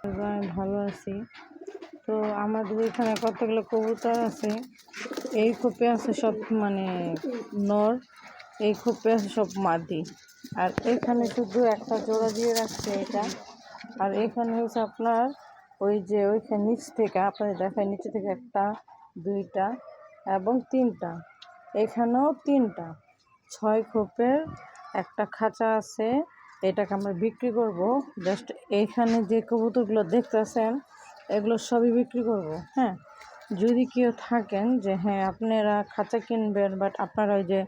আমি ভালো আছি। তো আমাদের এখানে কতগুলো কবুতর আছে। এই খোপে আছে সব মানে নর, এই খোপে আছে সব মাদি। আর এখানে শুধু একটা জোড়া দিয়ে রাখছে এটা। আর এখানে হচ্ছে আপনার ওই যে ওইখানে নিচ থেকে আপনাদের দেখায়, নিচে থেকে একটা, দুইটা এবং তিনটা, এখানেও তিনটা, 6 খোপের একটা খাঁচা আছে। এটাকে আমরা বিক্রি করব। জাস্ট এইখানে যে কবুতরগুলো দেখতেছেন এগুলো সবই বিক্রি করব। হ্যাঁ, যদি কেউ থাকেন যে হ্যাঁ আপনারা খাঁচা কিনবেন, বাট আপনারা ওই যে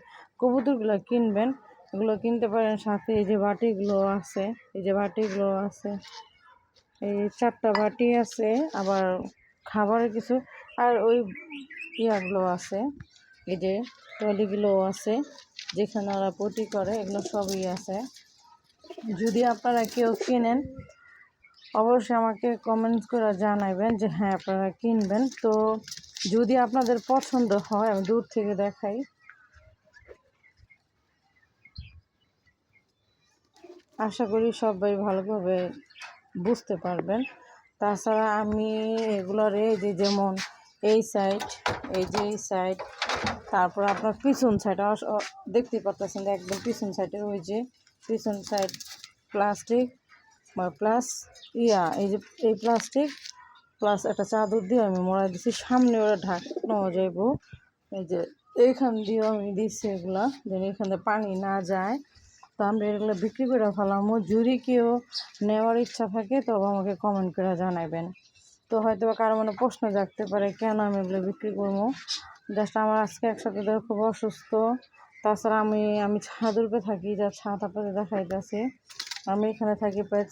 কবুতরগুলো কিনবেন, এগুলো কিনতে পারেন। সাথে এই যে বাটিগুলো আছে, এই যে বাটিগুলো আছে, এই 4টা বাটি আছে, আবার খাবারের কিছু, আর ওই ইয়াগুলো আছে, এই যে ট্রলিগুলো আছে যেখানে ওরা পটি করে, এগুলো সবই আছে। যদি আপনারা কেউ কেনেন অবশ্যই আমাকে কমেন্টস করে জানাবেন যে হ্যাঁ আপনারা কিনবেন। তো যদি আপনাদের পছন্দ হয় আমি দূর থেকে দেখাই। আশা করি সবাই ভালোভাবে বুঝতে পারবেন। তাছাড়া আমি এগুলোর এই যে যেমন এই সাইড, এই যে এই সাইড, তারপর আপনার পিছন সাইড দেখতে পাচ্ছেন একদম পিছন সাইডের ওই যে পিছন সাইড প্লাস্টিক বা প্লাস এই যে এই প্লাস্টিক প্লাস একটা চাদর দিয়ে আমি মোড়া দিছি। সামনে ওরা ঢাকানো যাইব, এই যে এইখান দিয়েও আমি দিচ্ছি এগুলা যেন এখানে পানি না যায়। তো আমরা এগুলো বিক্রি করে ফেলামো। যদি কেউ নেওয়ার ইচ্ছা থাকে তবে আমাকে কমেন্ট করে জানাবেন। তো হয়তো কারো মনে প্রশ্ন জাগতে পারে কেন আমি এগুলো বিক্রি করবো। জাস্ট আমার আজকে এক সপ্তাহ ধরে খুব অসুস্থ। তাছাড়া আমি ছাদের উপরে থাকি, যা ছাদ আপনাদের দেখাইতেছি। আমি এখানে থাকি প্রায়